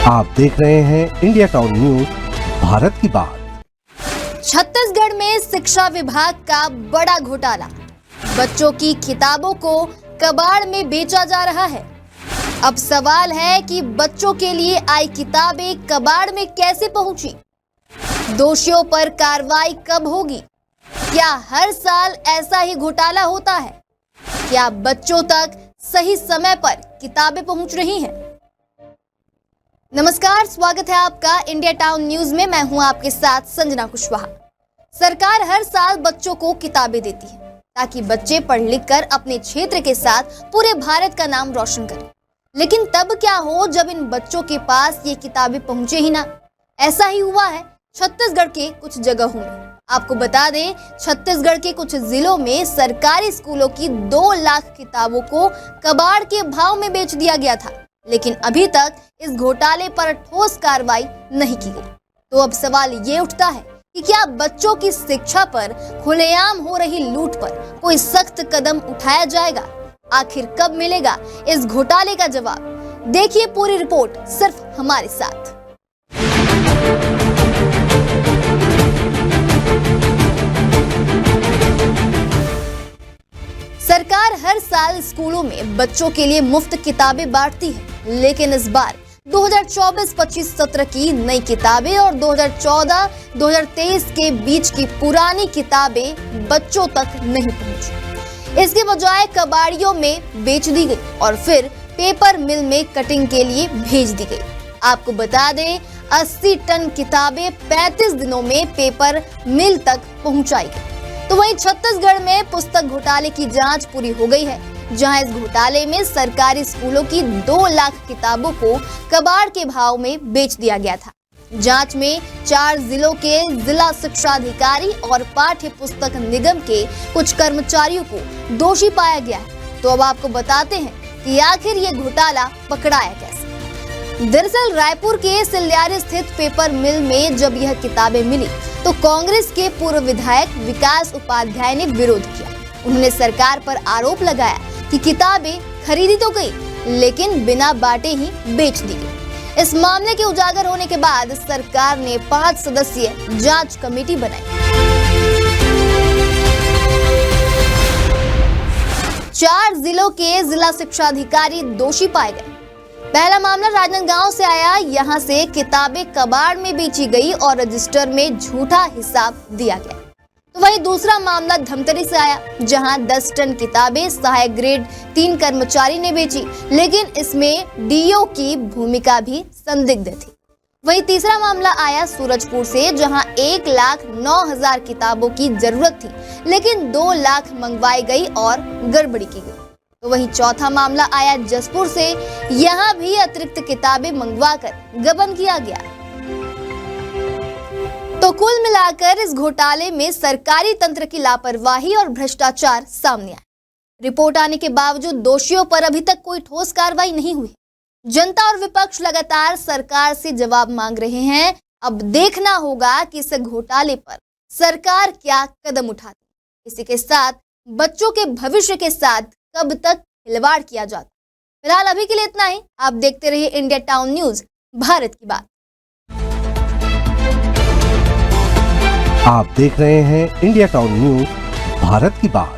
आप देख रहे हैं इंडिया टाउन न्यूज, भारत की बात। छत्तीसगढ़ में शिक्षा विभाग का बड़ा घोटाला। बच्चों की किताबों को कबाड़ में बेचा जा रहा है। अब सवाल है कि बच्चों के लिए आई किताबें कबाड़ में कैसे पहुंची? दोषियों पर कार्रवाई कब होगी? क्या हर साल ऐसा ही घोटाला होता है? क्या बच्चों तक सही समय पर किताबें पहुंच रही हैं? नमस्कार, स्वागत है आपका इंडिया टाउन न्यूज में। मैं हूं आपके साथ संजना कुशवाहा। सरकार हर साल बच्चों को किताबें देती है ताकि बच्चे पढ़ लिख कर अपने क्षेत्र के साथ पूरे भारत का नाम रोशन करें। लेकिन तब क्या हो जब इन बच्चों के पास ये किताबें पहुंचे ही ना। ऐसा ही हुआ है छत्तीसगढ़ के कुछ जगहों में। आपको बता दें, छत्तीसगढ़ के कुछ जिलों में सरकारी स्कूलों की 2 लाख किताबों को कबाड़ के भाव में बेच दिया गया था, लेकिन अभी तक इस घोटाले पर ठोस कार्रवाई नहीं की गई। तो अब सवाल ये उठता है कि क्या बच्चों की शिक्षा पर खुलेआम हो रही लूट पर कोई सख्त कदम उठाया जाएगा? आखिर कब मिलेगा इस घोटाले का जवाब? देखिए पूरी रिपोर्ट सिर्फ हमारे साथ। सरकार हर साल स्कूलों में बच्चों के लिए मुफ्त किताबें बांटती है, लेकिन इस बार 2024-25 सत्र की नई किताबें और 2014-2023 के बीच की पुरानी किताबें बच्चों तक नहीं पहुंची। इसके बजाय कबाड़ियों में बेच दी गई और फिर पेपर मिल में कटिंग के लिए भेज दी गई। आपको बता दें, 80 टन किताबें 35 दिनों में पेपर मिल तक पहुंचाई गई। तो वहीं छत्तीसगढ़ में पुस्तक घोटाले की जांच पूरी हो गई है, जहां इस घोटाले में सरकारी स्कूलों की 2 लाख किताबों को कबाड़ के भाव में बेच दिया गया था। जांच में 4 जिलों के जिला शिक्षा अधिकारी और पाठ्य पुस्तक निगम के कुछ कर्मचारियों को दोषी पाया गया है। तो अब आपको बताते हैं कि आखिर ये घोटाला पकड़ाया कैसे। दरअसल रायपुर के सिल्यारी स्थित पेपर मिल में जब यह किताबें मिली तो कांग्रेस के पूर्व विधायक विकास उपाध्याय ने विरोध किया। उन्होंने सरकार पर आरोप लगाया कि किताबें खरीदी तो गई, लेकिन बिना बांटे ही बेच दी गई। इस मामले के उजागर होने के बाद सरकार ने 5 सदस्यीय जांच कमेटी बनाई। 4 जिलों के जिला शिक्षा अधिकारी दोषी पाए गए। पहला मामला राजनांदगांव से आया। यहां से किताबें कबाड़ में बेची गई और रजिस्टर में झूठा हिसाब दिया गया। तो वहीं दूसरा मामला धमतरी से आया, जहां 10 टन किताबें सहायक ग्रेड 3 कर्मचारी ने बेची, लेकिन इसमें डीओ की भूमिका भी संदिग्ध थी। वहीं तीसरा मामला आया सूरजपुर से, जहां 1,09,000 किताबों की जरूरत थी, लेकिन 2 लाख मंगवाई गई और गड़बड़ी की गई। तो वहीं चौथा मामला आया जसपुर से। यहां भी अतिरिक्त किताबें मंगवाकर गबन किया गया। तो कुल मिलाकर इस घोटाले में सरकारी तंत्र की लापरवाही और भ्रष्टाचार सामने आया। रिपोर्ट आने के बावजूद दोषियों पर अभी तक कोई ठोस कार्रवाई नहीं हुई। जनता और विपक्ष लगातार सरकार से जवाब मांग रहे हैं। अब देखना होगा कि इस घोटाले पर सरकार क्या कदम उठाती है। इसी के साथ बच्चों के भविष्य के साथ कब तक खिलवाड़ किया जाता। फिलहाल अभी के लिए इतना ही। आप देखते रहिए इंडिया टाउन न्यूज, भारत की बात। आप देख रहे हैं इंडिया टाउन न्यूज, भारत की बात।